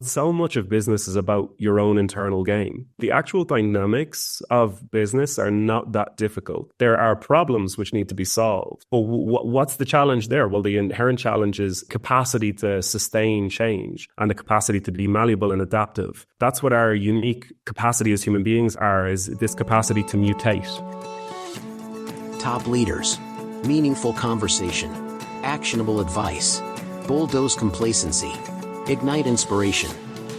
So much of business is about your own internal game. The actual dynamics of business are not that difficult. There are problems which need to be solved. But what's the challenge there? Well, the inherent challenge is capacity to sustain change and the capacity to be malleable and adaptive. That's what our unique capacity as human beings are, is this capacity to mutate. Top leaders, meaningful conversation, actionable advice, bulldoze complacency, ignite inspiration,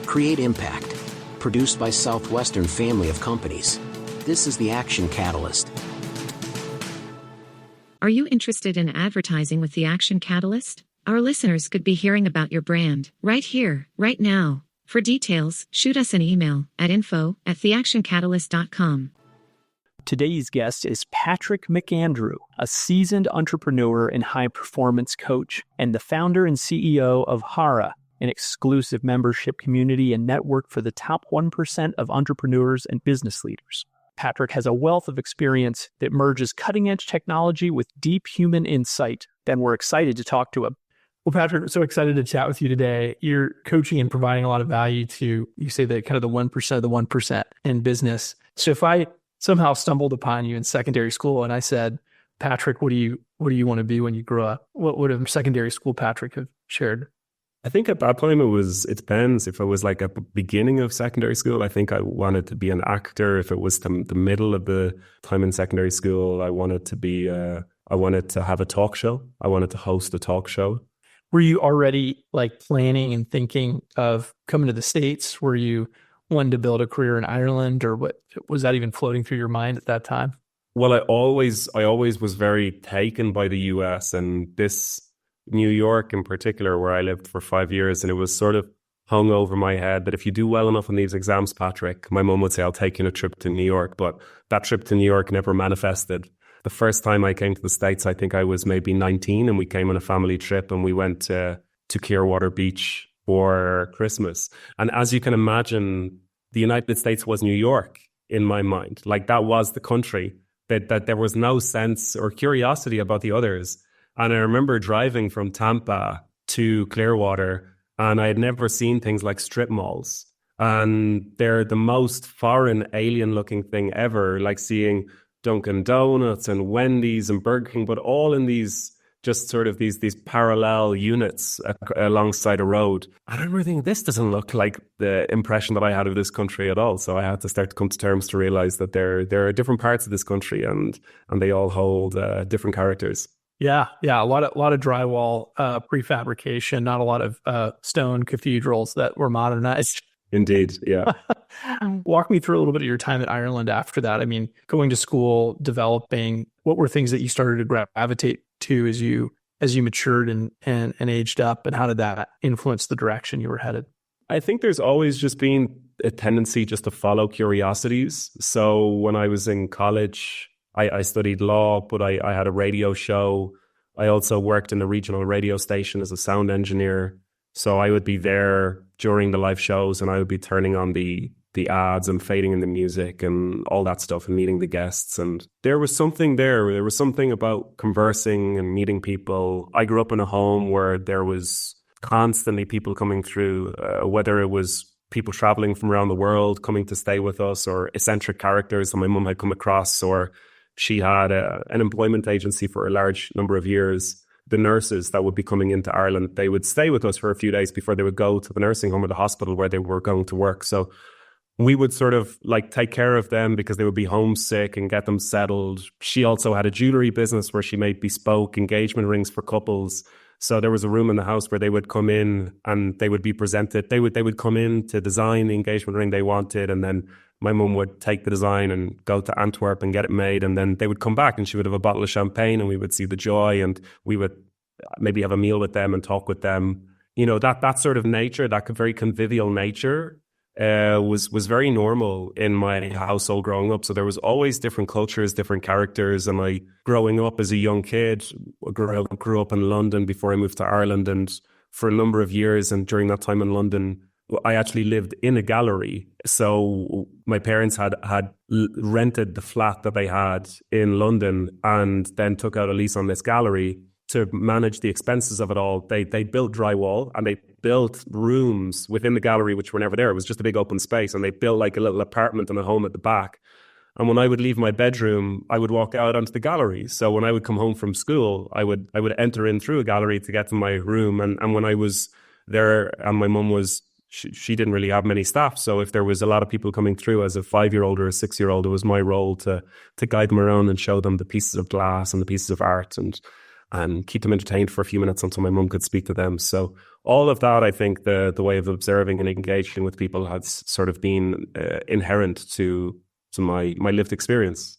create impact. Produced by Southwestern family of companies. This is the Action Catalyst. Are you interested in advertising with the Action Catalyst? Our listeners could be hearing about your brand right here, right now. For details, shoot us an email at info@theactioncatalyst.com. Today's guest is Patrick McAndrew, a seasoned entrepreneur and high-performance coach, and the founder and CEO of Hara, an exclusive membership community and network for the top 1% of entrepreneurs and business leaders. Patrick has a wealth of experience that merges cutting-edge technology with deep human insight, and we're excited to talk to him. Well, Patrick, we're so excited to chat with you today. You're coaching and providing a lot of value to, you say, the kind of the 1% of the 1% in business. So if I somehow stumbled upon you in secondary school and I said, Patrick, what do you want to be when you grow up? What would a secondary school Patrick have shared? I think at that time it depends. If it was like at the beginning of secondary school, I think I wanted to be an actor. If it was the middle of the time in secondary school, I wanted to have a talk show. I wanted to host a talk show. Were you already like planning and thinking of coming to the States? Were you wanting to build a career in Ireland, or what was that even floating through your mind at that time? Well, I always was very taken by the US, and this New York in particular, where I lived for 5 years, and it was sort of hung over my head that if you do well enough on these exams, Patrick, my mum would say, I'll take you on a trip to New York. But that trip to New York never manifested. The first time I came to the States, I think I was maybe 19, and we came on a family trip and we went to Clearwater Beach for Christmas. And as you can imagine, the United States was New York in my mind. Like that was the country, that there was no sense or curiosity about the others. And I remember driving from Tampa to Clearwater, and I had never seen things like strip malls. And they're the most foreign, alien-looking thing ever, like seeing Dunkin' Donuts and Wendy's and Burger King, but all in these just sort of these parallel units alongside a road. And I remember thinking, this doesn't look like the impression that I had of this country at all. So I had to start to come to terms to realize that there are different parts of this country, and they all hold different characters. Yeah. A lot of drywall prefabrication, not a lot of stone cathedrals that were modernized. Indeed, yeah. Walk me through a little bit of your time in Ireland after that. I mean, going to school, developing, what were things that you started to gravitate to as you matured and aged up, and how did that influence the direction you were headed? I think there's always just been a tendency just to follow curiosities. So when I was in college, I studied law, but I had a radio show. I also worked in a regional radio station as a sound engineer. So I would be there during the live shows, and I would be turning on the ads and fading in the music and all that stuff and meeting the guests. And there was something there. There was something about conversing and meeting people. I grew up in a home where there was constantly people coming through, whether it was people traveling from around the world coming to stay with us, or eccentric characters that my mum had come across, or she had an employment agency for a large number of years. The nurses that would be coming into Ireland, they would stay with us for a few days before they would go to the nursing home or the hospital where they were going to work. So we would sort of like take care of them because they would be homesick and get them settled. She also had a jewelry business where she made bespoke engagement rings for couples. So there was a room in the house where they would come in and they would be presented. They would come in to design the engagement ring they wanted, and then my mum would take the design and go to Antwerp and get it made. And then they would come back and she would have a bottle of champagne, and we would see the joy, and we would maybe have a meal with them and talk with them. You know, that sort of nature, that very convivial nature was very normal in my household growing up. So there was always different cultures, different characters. And I, growing up as a young kid, grew up in London before I moved to Ireland. And for a number of years, and during that time in London, I actually lived in a gallery. So my parents had rented the flat that they had in London and then took out a lease on this gallery. to manage the expenses of it all, they built drywall and they built rooms within the gallery which were never there. It was just a big open space, and they built like a little apartment and a home at the back. And when I would leave my bedroom, I would walk out onto the gallery. So when I would come home from school, I would enter in through a gallery to get to my room. And when I was there, and my mum was, she didn't really have many staff. So if there was a lot of people coming through as a 5-year-old or a 6-year-old, it was my role to guide them around and show them the pieces of glass and the pieces of art and keep them entertained for a few minutes until my mum could speak to them. So all of that, I think the way of observing and engaging with people has sort of been inherent to my lived experience.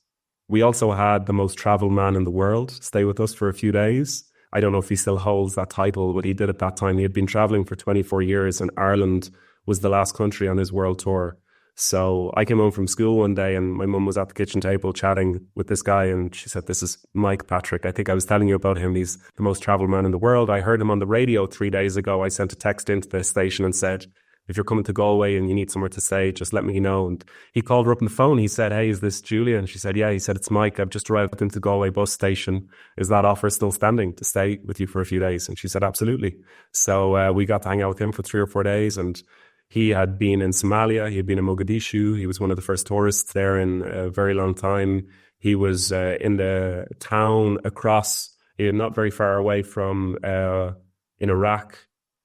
We also had the most traveled man in the world stay with us for a few days. I don't know if he still holds that title, but he did at that time. He had been traveling for 24 years, and Ireland was the last country on his world tour. So I came home from school one day, and my mum was at the kitchen table chatting with this guy, and she said, "This is Mike Patrick. I think I was telling you about him. He's the most traveled man in the world. I heard him on the radio 3 days ago. I sent a text into the station and said, if you're coming to Galway and you need somewhere to stay, just let me know." And he called her up on the phone. He said, "Hey, is this Julia?" And she said, "Yeah." He said, "It's Mike. I've just arrived into Galway bus station. Is that offer still standing to stay with you for a few days?" And she said, "Absolutely." So we got to hang out with him for 3 or 4 days. And he had been in Somalia. He had been in Mogadishu. He was one of the first tourists there in a very long time. He was in the town across, not very far away from in Iraq,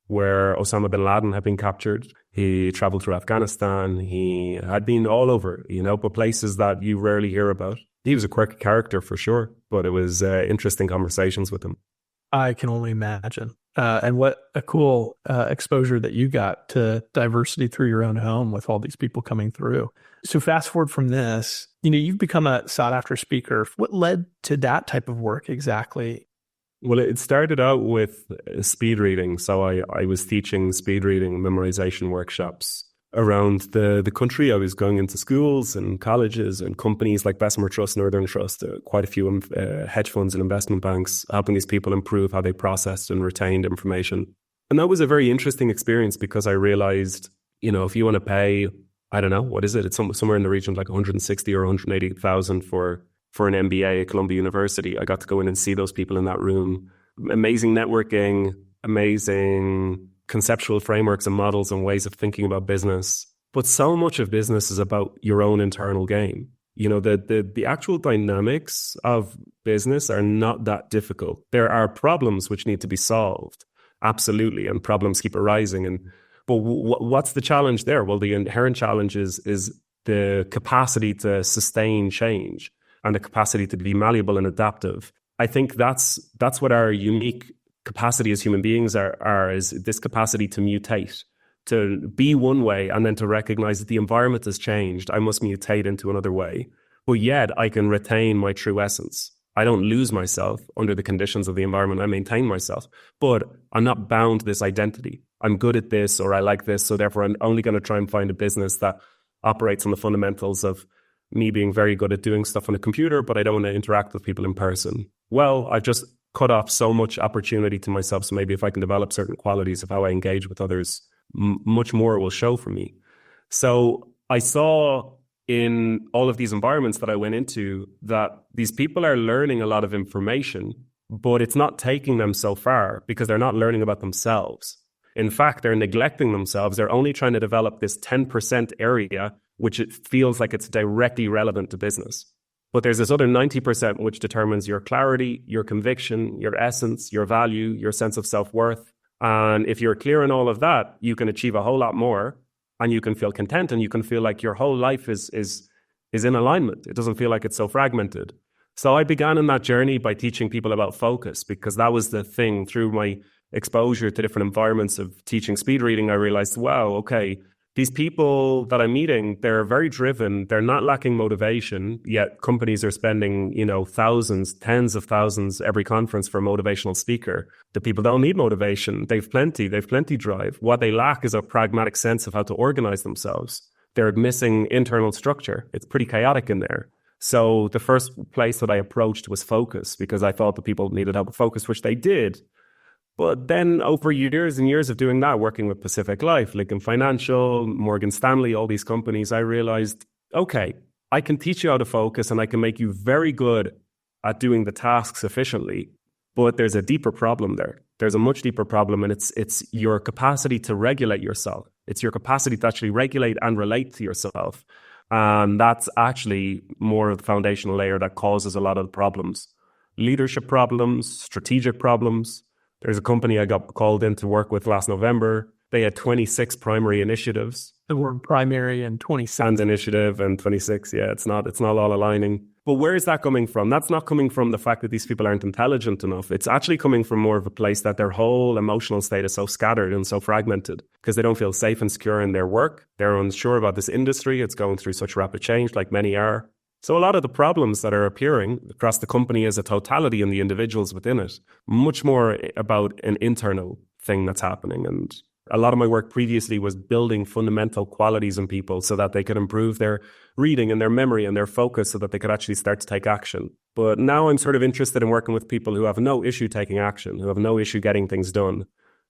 where Osama bin Laden had been captured. He traveled through Afghanistan. He had been all over, but places that you rarely hear about. He was a quirky character for sure, but it was interesting conversations with him. I can only imagine. And what a cool exposure that you got to diversity through your own home with all these people coming through. So fast forward from this, you've become a sought after speaker. What led to that type of work exactly? Well, it started out with speed reading. So I was teaching speed reading memorization workshops around the country. I was going into schools and colleges and companies like Bessemer Trust, Northern Trust, quite a few hedge funds and investment banks, helping these people improve how they processed and retained information. And that was a very interesting experience because I realized, if you want to pay, I don't know, what is it? It's somewhere in the region of like 160 or 180,000 for an MBA at Columbia University. I got to go in and see those people in that room. Amazing networking, amazing conceptual frameworks and models and ways of thinking about business. But so much of business is about your own internal game. The actual dynamics of business are not that difficult. There are problems which need to be solved, absolutely, and problems keep arising. But what's the challenge there? Well, the inherent challenge is the capacity to sustain change and the capacity to be malleable and adaptive. I think that's what our unique capacity as human beings is this capacity to mutate, to be one way and then to recognize that the environment has changed. I must mutate into another way. But yet I can retain my true essence. I don't lose myself under the conditions of the environment. I maintain myself, but I'm not bound to this identity. I'm good at this or I like this, so therefore I'm only going to try and find a business that operates on the fundamentals of me being very good at doing stuff on a computer, but I don't want to interact with people in person. Well, I've just cut off so much opportunity to myself. So maybe if I can develop certain qualities of how I engage with others, much more will show for me. So I saw in all of these environments that I went into that these people are learning a lot of information, but it's not taking them so far because they're not learning about themselves. In fact, they're neglecting themselves. They're only trying to develop this 10% area, which it feels like it's directly relevant to business. But there's this other 90% which determines your clarity, your conviction, your essence, your value, your sense of self-worth. And if you're clear on all of that, you can achieve a whole lot more and you can feel content and you can feel like your whole life is in alignment. It doesn't feel like it's so fragmented. So I began in that journey by teaching people about focus because that was the thing. Through my exposure to different environments of teaching speed reading, I realized, wow, okay, these people that I'm meeting, they're very driven. They're not lacking motivation, yet companies are spending, thousands, tens of thousands every conference for a motivational speaker. The people don't need motivation. They've plenty drive. What they lack is a pragmatic sense of how to organize themselves. They're missing internal structure. It's pretty chaotic in there. So the first place that I approached was focus because I thought the people needed help with focus, which they did. But then over years and years of doing that, working with Pacific Life, Lincoln Financial, Morgan Stanley, all these companies, I realized, okay, I can teach you how to focus and I can make you very good at doing the tasks efficiently. But there's a deeper problem there. There's a much deeper problem, and it's your capacity to regulate yourself. It's your capacity to actually regulate and relate to yourself. And that's actually more of the foundational layer that causes a lot of the problems. Leadership problems, strategic problems. There's a company I got called in to work with last November. They had 26 primary initiatives. The word primary and 26. And initiative and 26. Yeah, it's not all aligning. But where is that coming from? That's not coming from the fact that these people aren't intelligent enough. It's actually coming from more of a place that their whole emotional state is so scattered and so fragmented because they don't feel safe and secure in their work. They're unsure about this industry. It's going through such rapid change, like many are. So a lot of the problems that are appearing across the company as a totality and the individuals within it, much more about an internal thing that's happening. And a lot of my work previously was building fundamental qualities in people so that they could improve their reading and their memory and their focus so that they could actually start to take action. But now I'm sort of interested in working with people who have no issue taking action, who have no issue getting things done,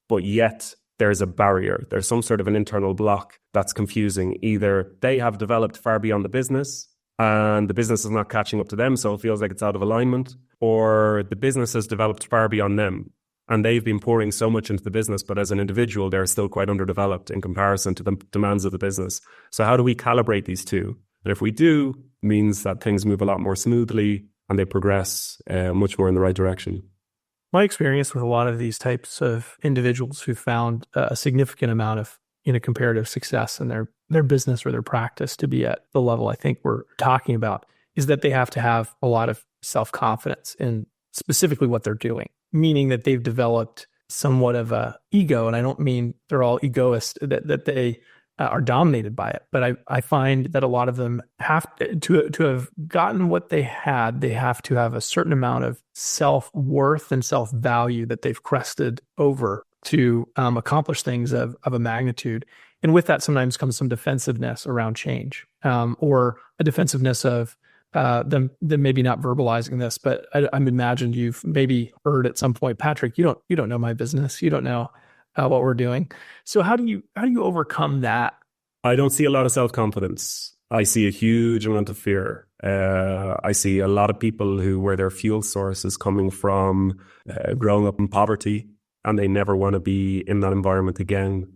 but yet there's a barrier. There's some sort of an internal block that's confusing. Either they have developed far beyond the business and the business is not catching up to them, so it feels like it's out of alignment, or the business has developed far beyond them. And they've been pouring so much into the business, but as an individual, they're still quite underdeveloped in comparison to the demands of the business. So how do we calibrate these two? And if we do, it means that things move a lot more smoothly and they progress much more in the right direction. My experience with a lot of these types of individuals who found a significant amount of comparative success in their business or their practice to be at the level I think we're talking about is that they have to have a lot of self-confidence in specifically what they're doing. Meaning that they've developed somewhat of a ego, and I don't mean they're all egoist, that they are dominated by it. But I find that a lot of them have to have gotten what they had, they have to have a certain amount of self-worth and self-value that they've crested over to accomplish things of a magnitude. And with that sometimes comes some defensiveness around change, or a defensiveness of them maybe not verbalizing this, but I'm imagined you've maybe heard at some point, Patrick, you don't know my business. You don't know what we're doing. So how do you overcome that? I don't see a lot of self-confidence. I see a huge amount of fear. I see a lot of people where their fuel source is coming from growing up in poverty and they never want to be in that environment again,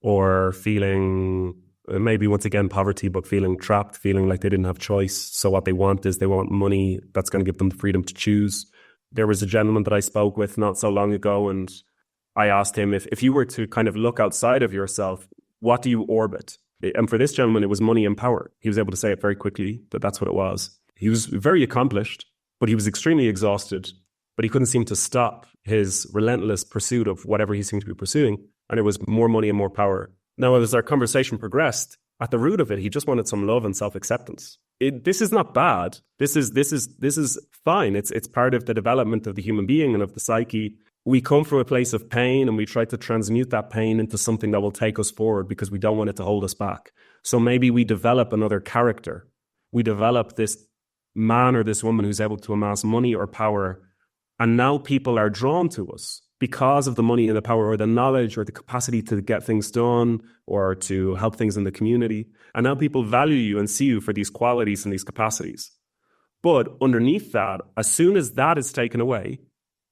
or feeling maybe once again poverty, but feeling trapped, feeling like they didn't have choice. So what they want is they want money that's going to give them the freedom to choose. There was a gentleman that I spoke with not so long ago, and I asked him if you were to kind of look outside of yourself, what do you orbit? And for this gentleman, it was money and power. He was able to say it very quickly that that's what it was. He was very accomplished, but he was extremely exhausted, but he couldn't seem to stop his relentless pursuit of whatever he seemed to be pursuing. And it was more money and more power. Now, as our conversation progressed, at the root of it, he just wanted some love and self-acceptance. This is not bad. This is fine. It's part of the development of the human being and of the psyche. We come from a place of pain and we try to transmute that pain into something that will take us forward because we don't want it to hold us back. So maybe we develop another character. We develop this man or this woman who's able to amass money or power. And now people are drawn to us because of the money and the power or the knowledge or the capacity to get things done or to help things in the community. And now people value you and see you for these qualities and these capacities. But underneath that, as soon as that is taken away,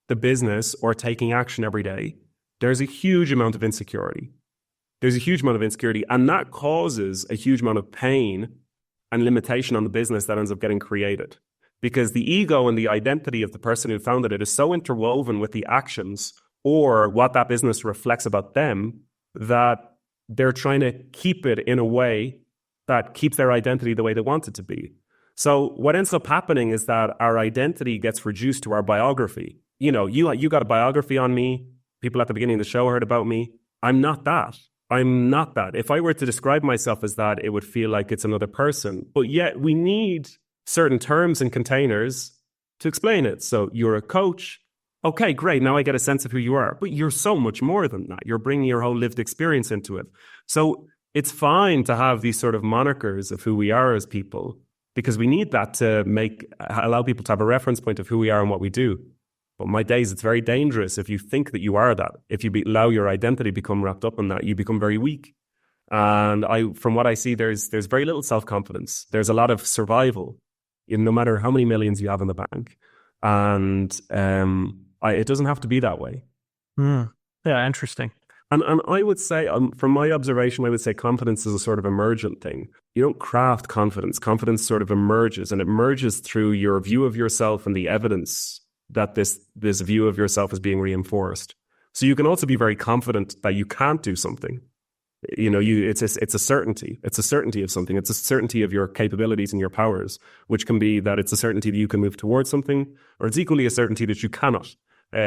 the business or taking action every day, there's a huge amount of insecurity. There's a huge amount of insecurity, and that causes a huge amount of pain and limitation on the business that ends up getting created. Because the ego and the identity of the person who founded it is so interwoven with the actions or what that business reflects about them that they're trying to keep it in a way that keeps their identity the way they want it to be. So what ends up happening is that our identity gets reduced to our biography. You know, you got a biography on me. People at the beginning of the show heard about me. I'm not that. I'm not that. If I were to describe myself as that, it would feel like it's another person. But yet we need certain terms and containers to explain it. So you're a coach. Okay, great. Now I get a sense of who you are. But you're so much more than that. You're bringing your whole lived experience into it. So it's fine to have these sort of monikers of who we are as people, because we need that to allow people to have a reference point of who we are and what we do. But my days, it's very dangerous if you think that you are that. If you allow your identity become wrapped up in that, you become very weak. And from what I see, there's very little self-confidence. There's a lot of survival, no matter how many millions you have in the bank. And It doesn't have to be that way. Yeah, interesting. And I would say, from my observation, I would say confidence is a sort of emergent thing. You don't craft confidence. Confidence sort of emerges, and it emerges through your view of yourself and the evidence that this view of yourself is being reinforced. So you can also be very confident that you can't do something. It's a certainty. It's a certainty of something. It's a certainty of your capabilities and your powers, which can be that it's a certainty that you can move towards something, or it's equally a certainty that you cannot,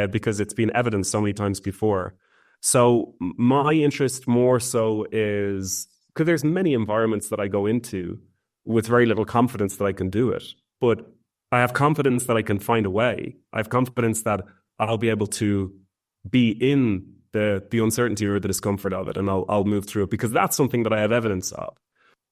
because it's been evidenced so many times before. So my interest more so is, because there's many environments that I go into with very little confidence that I can do it, but I have confidence that I can find a way. I have confidence that I'll be able to be in the uncertainty or the discomfort of it, and I'll move through it, because that's something that I have evidence of.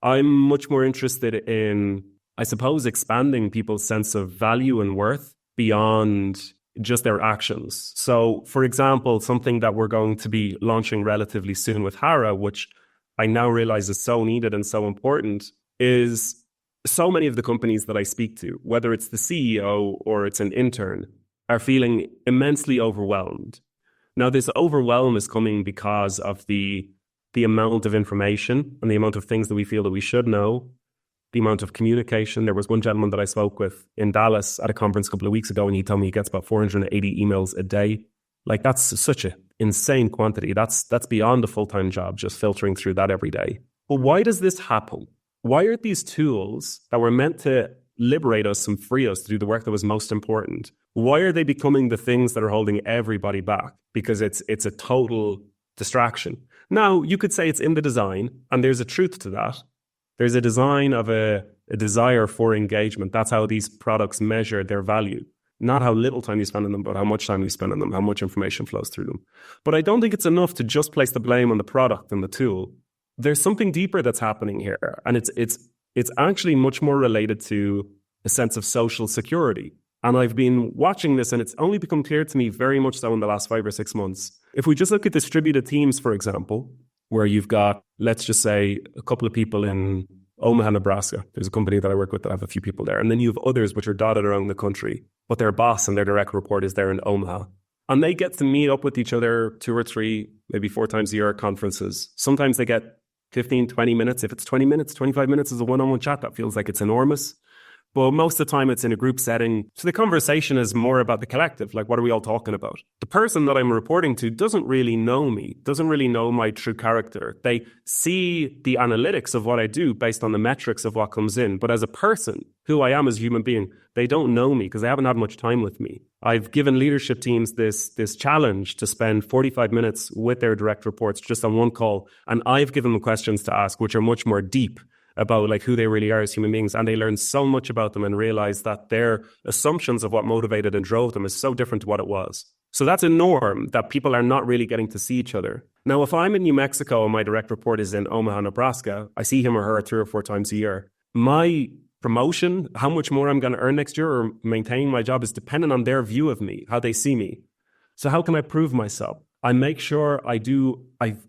I'm much more interested in, I suppose, expanding people's sense of value and worth beyond just their actions. So, for example, something that we're going to be launching relatively soon with Hara, which I now realize is so needed and so important, is so many of the companies that I speak to, whether it's the CEO or it's an intern, are feeling immensely overwhelmed. Now, this overwhelm is coming because of the amount of information and the amount of things that we feel that we should know, the amount of communication. There was one gentleman that I spoke with in Dallas at a conference a couple of weeks ago, and he told me he gets about 480 emails a day. Like, that's such an insane quantity. That's beyond a full-time job, just filtering through that every day. But why does this happen? Why are these tools that were meant to liberate us and free us to do the work that was most important, why are they becoming the things that are holding everybody back? Because it's a total distraction. Now, you could say it's in the design, and there's a truth to that. There's a design of a desire for engagement. That's how these products measure their value. Not how little time you spend on them, but how much time you spend on them, how much information flows through them. But I don't think it's enough to just place the blame on the product and the tool. There's something deeper that's happening here, and it's actually much more related to a sense of social security. And I've been watching this, and it's only become clear to me very much so in the last 5 or 6 months. If we just look at distributed teams, for example, where you've got, let's just say, a couple of people in Omaha, Nebraska. There's a company that I work with that have a few people there. And then you have others which are dotted around the country, but their boss and their direct report is there in Omaha. And they get to meet up with each other 2 or 3, maybe 4 times a year at conferences. Sometimes they get 15, 20 minutes. If it's 20 minutes, 25 minutes is a one-on-one chat. That feels like it's enormous. But most of the time it's in a group setting. So the conversation is more about the collective. Like, what are we all talking about? The person that I'm reporting to doesn't really know me, doesn't really know my true character. They see the analytics of what I do based on the metrics of what comes in. But as a person, who I am as a human being, they don't know me because they haven't had much time with me. I've given leadership teams this challenge to spend 45 minutes with their direct reports just on one call. And I've given them questions to ask, which are much more deep about like who they really are as human beings. And they learn so much about them and realize that their assumptions of what motivated and drove them is so different to what it was. So that's a norm that people are not really getting to see each other. Now, if I'm in New Mexico and my direct report is in Omaha, Nebraska, I see him or her 3 or 4 times a year. My promotion, how much more I'm going to earn next year or maintain my job is dependent on their view of me, how they see me. So how can I prove myself? I make sure I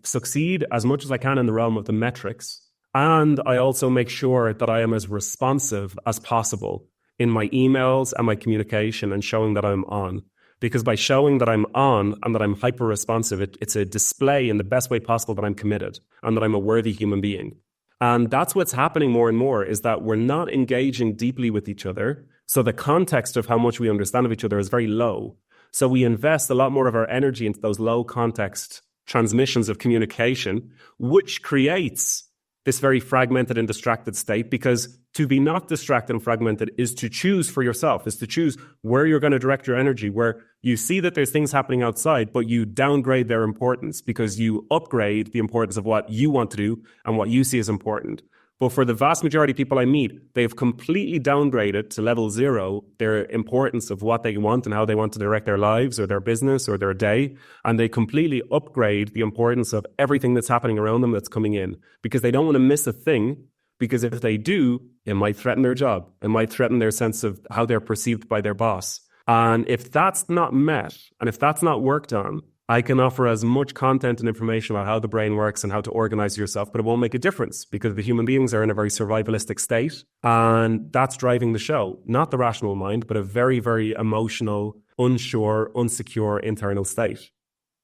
succeed as much as I can in the realm of the metrics. And I also make sure that I am as responsive as possible in my emails and my communication and showing that I'm on. Because by showing that I'm on and that I'm hyper responsive, it's a display in the best way possible that I'm committed and that I'm a worthy human being. And that's what's happening more and more, is that we're not engaging deeply with each other. So the context of how much we understand of each other is very low. So we invest a lot more of our energy into those low context transmissions of communication, which creates this very fragmented and distracted state, because to be not distracted and fragmented is to choose for yourself, is to choose where you're going to direct your energy, where you see that there's things happening outside, but you downgrade their importance because you upgrade the importance of what you want to do and what you see as important. But for the vast majority of people I meet, they've completely downgraded to level 0 their importance of what they want and how they want to direct their lives or their business or their day. And they completely upgrade the importance of everything that's happening around them that's coming in, because they don't want to miss a thing. Because if they do, it might threaten their job. It might threaten their sense of how they're perceived by their boss. And if that's not met, and if that's not worked on, I can offer as much content and information about how the brain works and how to organize yourself, but it won't make a difference because the human beings are in a very survivalistic state. And that's driving the show, not the rational mind, but a very, very emotional, unsure, insecure internal state.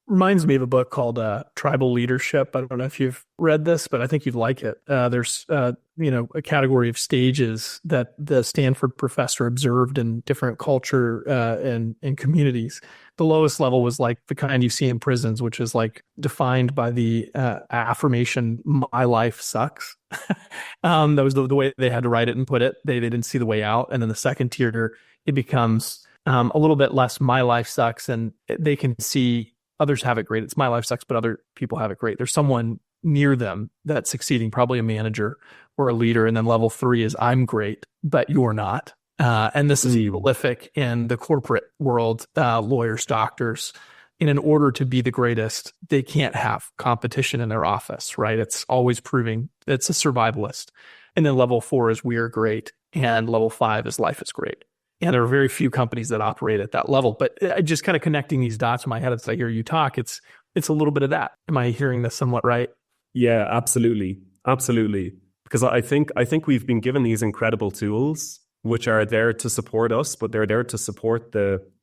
Reminds me of a book called Tribal Leadership. I don't know if you've read this, but I think you'd like it. There's a category of stages that the Stanford professor observed in different culture and communities. The lowest level was like the kind you see in prisons, which is like defined by the affirmation, "My life sucks." That was the way they had to write it and put it. They didn't see the way out. And then the second tier, it becomes a little bit less "my life sucks," and they can see others have it great. It's "my life sucks," but other people have it great. There's someone near them that's succeeding, probably a manager or a leader. And then level 3 is "I'm great, but you're not." And this is prolific in the corporate world, lawyers, doctors. And in order to be the greatest, they can't have competition in their office, right? It's always proving it's a survivalist. And then level 4 is "we're great." And level 5 is "life is great." And there are very few companies that operate at that level. But just kind of connecting these dots in my head as I hear you talk, it's a little bit of that. Am I hearing this somewhat right? Yeah, absolutely. Absolutely. Because I think we've been given these incredible tools, which are there to support us, but they're there to support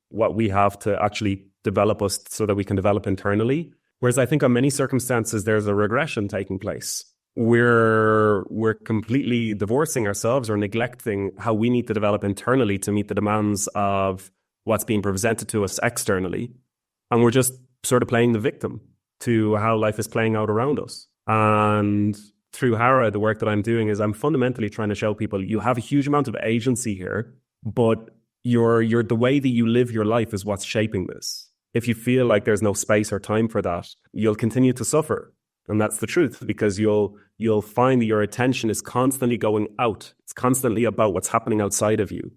what we have to actually develop us so that we can develop internally. Whereas I think on many circumstances, there's a regression taking place. We're completely divorcing ourselves or neglecting how we need to develop internally to meet the demands of what's being presented to us externally. And we're just sort of playing the victim to how life is playing out around us. And through Hara, the work that I'm doing is I'm fundamentally trying to show people you have a huge amount of agency here, but the way that you live your life is what's shaping this. If you feel like there's no space or time for that, you'll continue to suffer. And that's the truth, because you'll find that your attention is constantly going out. It's constantly about what's happening outside of you.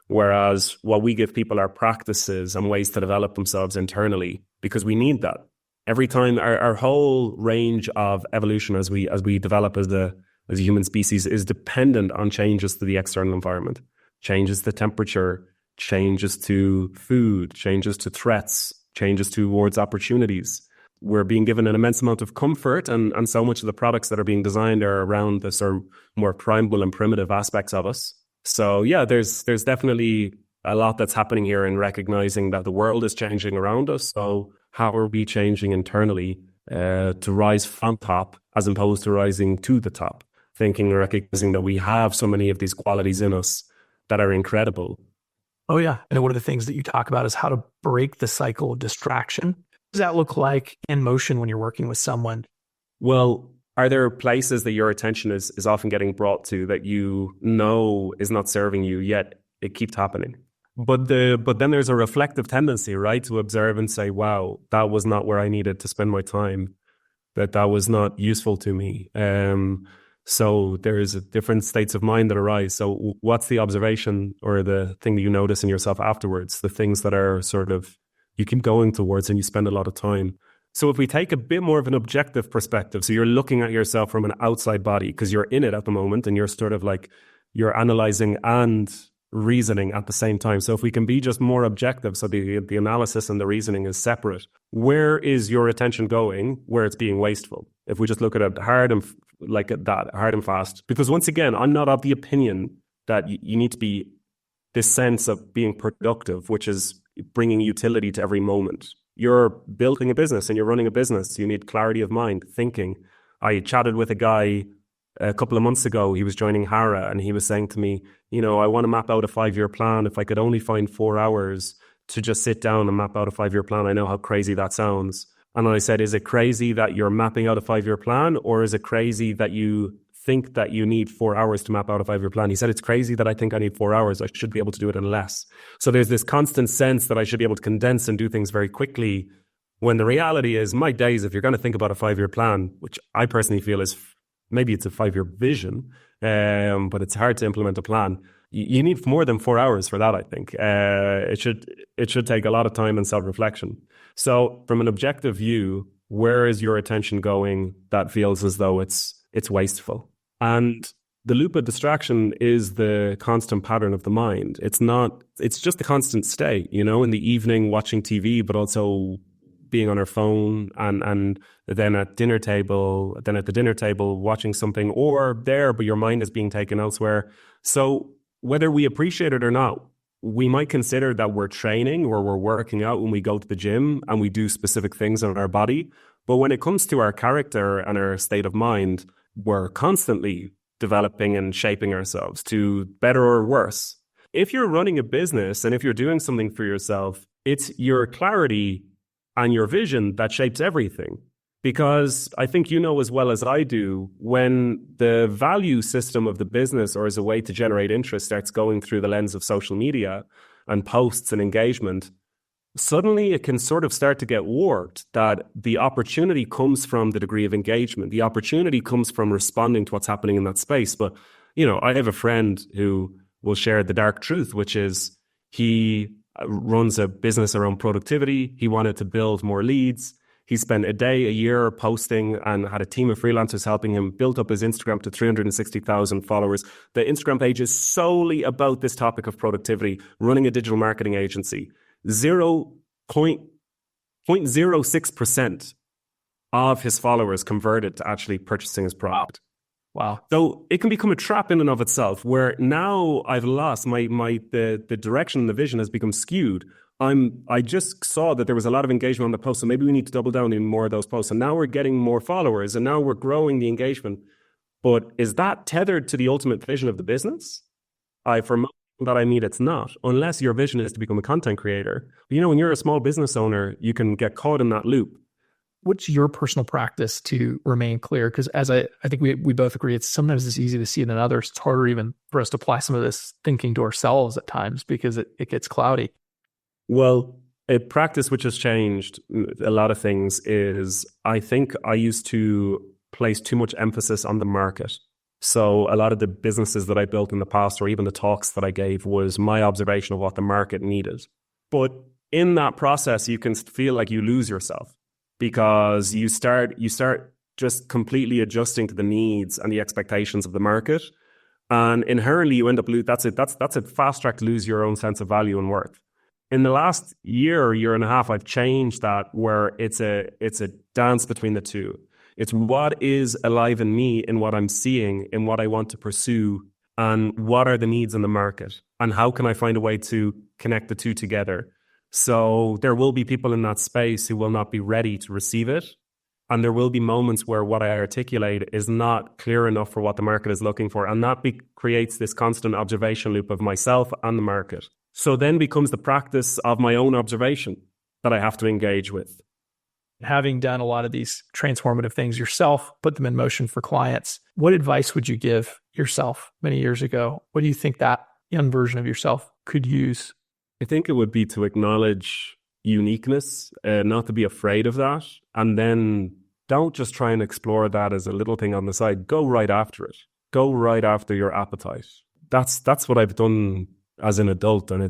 Whereas what we give people are practices and ways to develop themselves internally, because we need that. Every time our whole range of evolution as we develop as a human species is dependent on changes to the external environment, changes to temperature, changes to food, changes to threats, changes towards opportunities. We're being given an immense amount of comfort, and so much of the products that are being designed are around the sort of more primal and primitive aspects of us. So yeah, there's definitely a lot that's happening here in recognizing that the world is changing around us. So how are we changing internally to rise from top as opposed to rising to the top? Thinking and recognizing that we have so many of these qualities in us that are incredible. Oh yeah. And one of the things that you talk about is how to break the cycle of distraction. What does that look like in motion when you're working with someone? Well, are there places that your attention is often getting brought to that you know is not serving you, yet it keeps happening? But then there's a reflective tendency, right, to observe and say, wow, that was not where I needed to spend my time, that was not useful to me. So there's different states of mind that arise. So what's the observation or the thing that you notice in yourself afterwards, the things that are sort of you keep going towards and you spend a lot of time? So if we take a bit more of an objective perspective, so you're looking at yourself from an outside body because you're in it at the moment and you're sort of like, you're analyzing and reasoning at the same time. So if we can be just more objective, so the analysis and the reasoning is separate, where is your attention going where it's being wasteful? If we just look at it hard and fast, because once again, I'm not of the opinion that you need to be this sense of being productive, which is bringing utility to every moment. You're building a business and you're running a business. You need clarity of mind, thinking. I chatted with a guy a couple of months ago. He was joining Hara and he was saying to me, I want to map out a 5-year plan. If I could only find 4 hours to just sit down and map out a 5-year plan, I know how crazy that sounds. And I said, is it crazy that you're mapping out a 5-year plan, or is it crazy that you think that you need 4 hours to map out a 5-year plan? He said, it's crazy that I think I need 4 hours. I should be able to do it in less. So there's this constant sense that I should be able to condense and do things very quickly, when the reality is my days, if you're going to think about a 5-year plan, which I personally feel is maybe it's a 5-year vision, but it's hard to implement a plan. You need more than 4 hours for that, I think. It should take a lot of time and self-reflection. So from an objective view, where is your attention going that feels as though it's wasteful? And the loop of distraction is the constant pattern of the mind. It's just a constant state, in the evening watching TV, but also being on our phone and then at the dinner table watching something, or there, but your mind is being taken elsewhere. So whether we appreciate it or not, we might consider that we're training or we're working out when we go to the gym and we do specific things on our body. But when it comes to our character and our state of mind, we're constantly developing and shaping ourselves to better or worse. If you're running a business and if you're doing something for yourself, it's your clarity and your vision that shapes everything. Because I think you know as well as I do, when the value system of the business or as a way to generate interest starts going through the lens of social media and posts and engagement, suddenly it can sort of start to get warped that the opportunity comes from the degree of engagement. The opportunity comes from responding to what's happening in that space. But, you know, I have a friend who will share the dark truth, which is he runs a business around productivity. He wanted to build more leads. He spent a day, a year posting and had a team of freelancers helping him, built up his Instagram to 360,000 followers. The Instagram page is solely about this topic of productivity, running a digital marketing agency. 0.06% of his followers converted to actually purchasing his product. Wow. So it can become a trap in and of itself where now I've lost the direction and the vision has become skewed. I just saw that there was a lot of engagement on the post, so maybe we need to double down in more of those posts. And now we're getting more followers and now we're growing the engagement. But is that tethered to the ultimate vision of the business? For most people that I meet, it's not, unless your vision is to become a content creator. But, you know, when you're a small business owner, you can get caught in that loop. What's your personal practice to remain clear? Because as I think we both agree, sometimes it's easy to see it in others. It's harder even for us to apply some of this thinking to ourselves at times because it gets cloudy. Well, a practice which has changed a lot of things is I think I used to place too much emphasis on the market. So a lot of the businesses that I built in the past or even the talks that I gave was my observation of what the market needed. But in that process, you can feel like you lose yourself because you start just completely adjusting to the needs and the expectations of the market. And inherently, you end up that's a fast track to lose your own sense of value and worth. In the last year and a half, I've changed that where it's a dance between the two. It's what is alive in me, in what I'm seeing, in what I want to pursue, and what are the needs in the market, and how can I find a way to connect the two together. So there will be people in that space who will not be ready to receive it, and there will be moments where what I articulate is not clear enough for what the market is looking for, and that creates this constant observation loop of myself and the market. So then becomes the practice of my own observation that I have to engage with. Having done a lot of these transformative things yourself, put them in motion for clients, what advice would you give yourself many years ago? What do you think that young version of yourself could use? I think it would be to acknowledge uniqueness, not to be afraid of that. And then don't just try and explore that as a little thing on the side. Go right after it. Go right after your appetite. That's what I've done as an adult, and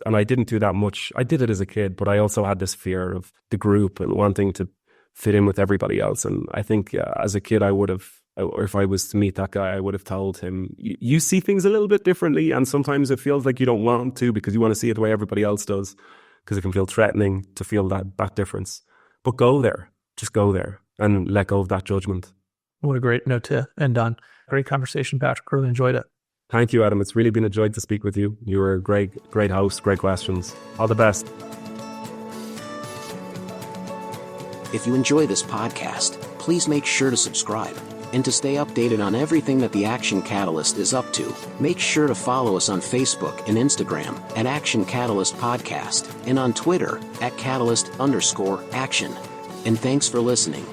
and I didn't do that much. I did it as a kid, but I also had this fear of the group and wanting to fit in with everybody else. And I think as a kid, I would have, or if I was to meet that guy, I would have told him, you see things a little bit differently, and sometimes it feels like you don't want to because you want to see it the way everybody else does, because it can feel threatening to feel that difference. But go there, just go there and let go of that judgment. What a great note to end on. Great conversation, Patrick. Really enjoyed it. Thank you, Adam. It's really been a joy to speak with you. You were a great host, great questions. All the best. If you enjoy this podcast, please make sure to subscribe. And to stay updated on everything that the Action Catalyst is up to, make sure to follow us on Facebook and Instagram at Action Catalyst Podcast and on Twitter at Catalyst_Action. And thanks for listening.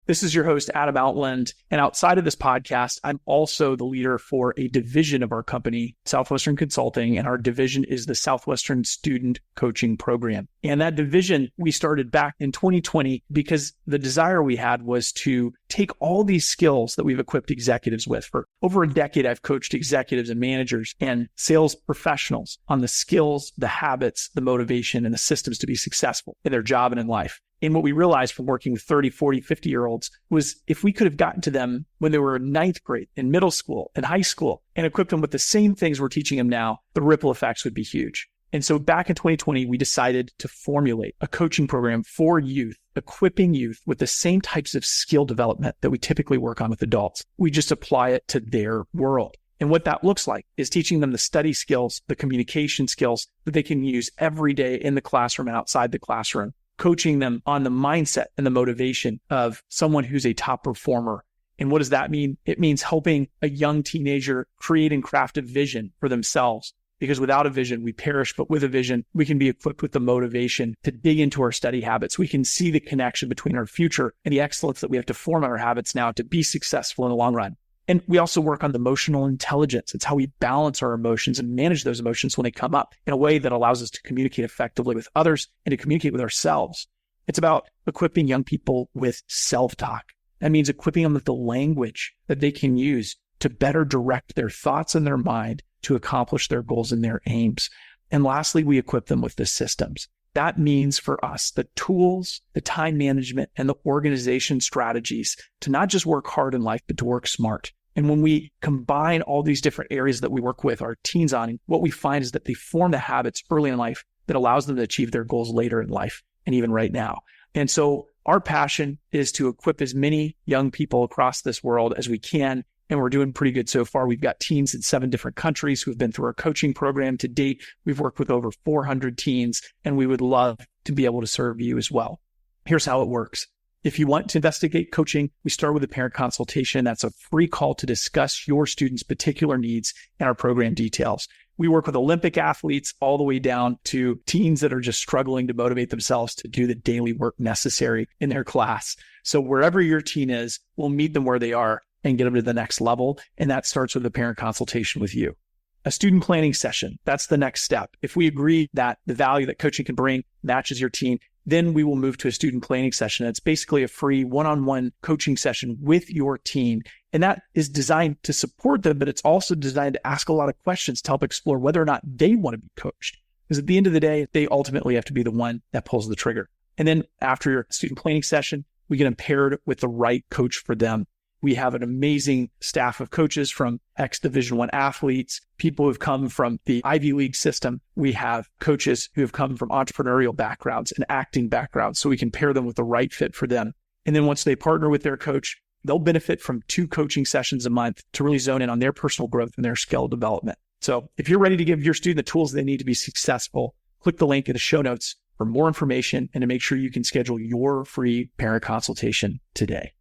This is your host, Adam Outland. And outside of this podcast, I'm also the leader for a division of our company, Southwestern Consulting, and our division is the Southwestern Student Coaching Program. And that division we started back in 2020 because the desire we had was to take all these skills that we've equipped executives with. For over a decade, I've coached executives and managers and sales professionals on the skills, the habits, the motivation, and the systems to be successful in their job and in life. And what we realized from working with 30, 40, 50-year-olds was if we could have gotten to them when they were in ninth grade, in middle school, in high school, and equipped them with the same things we're teaching them now, the ripple effects would be huge. And so back in 2020, we decided to formulate a coaching program for youth, equipping youth with the same types of skill development that we typically work on with adults. We just apply it to their world. And what that looks like is teaching them the study skills, the communication skills that they can use every day in the classroom and outside the classroom, coaching them on the mindset and the motivation of someone who's a top performer. And what does that mean? It means helping a young teenager create and craft a vision for themselves. Because without a vision, we perish, but with a vision, we can be equipped with the motivation to dig into our study habits. We can see the connection between our future and the excellence that we have to form on our habits now to be successful in the long run. And we also work on the emotional intelligence. It's how we balance our emotions and manage those emotions when they come up in a way that allows us to communicate effectively with others and to communicate with ourselves. It's about equipping young people with self-talk. That means equipping them with the language that they can use to better direct their thoughts and their mind to accomplish their goals and their aims. And lastly, we equip them with the systems. That means for us, the tools, the time management, and the organization strategies to not just work hard in life, but to work smart. And when we combine all these different areas that we work with our teens on, what we find is that they form the habits early in life that allows them to achieve their goals later in life and even right now. And so our passion is to equip as many young people across this world as we can. And we're doing pretty good so far. We've got teens in 7 different countries who have been through our coaching program to date. We've worked with over 400 teens, and we would love to be able to serve you as well. Here's how it works. If you want to investigate coaching, we start with a parent consultation. That's a free call to discuss your student's particular needs and our program details. We work with Olympic athletes all the way down to teens that are just struggling to motivate themselves to do the daily work necessary in their class. So wherever your teen is, we'll meet them where they are and get them to the next level. And that starts with a parent consultation with you. A student planning session, that's the next step. If we agree that the value that coaching can bring matches your teen, then we will move to a student planning session. It's basically a free one-on-one coaching session with your teen. And that is designed to support them, but it's also designed to ask a lot of questions to help explore whether or not they want to be coached. Because at the end of the day, they ultimately have to be the one that pulls the trigger. And then after your student planning session, we get them paired with the right coach for them. We have an amazing staff of coaches from ex-Division I athletes, people who've come from the Ivy League system. We have coaches who have come from entrepreneurial backgrounds and acting backgrounds, so we can pair them with the right fit for them. And then once they partner with their coach, they'll benefit from 2 coaching sessions a month to really zone in on their personal growth and their skill development. So if you're ready to give your student the tools they need to be successful, click the link in the show notes for more information and to make sure you can schedule your free parent consultation today.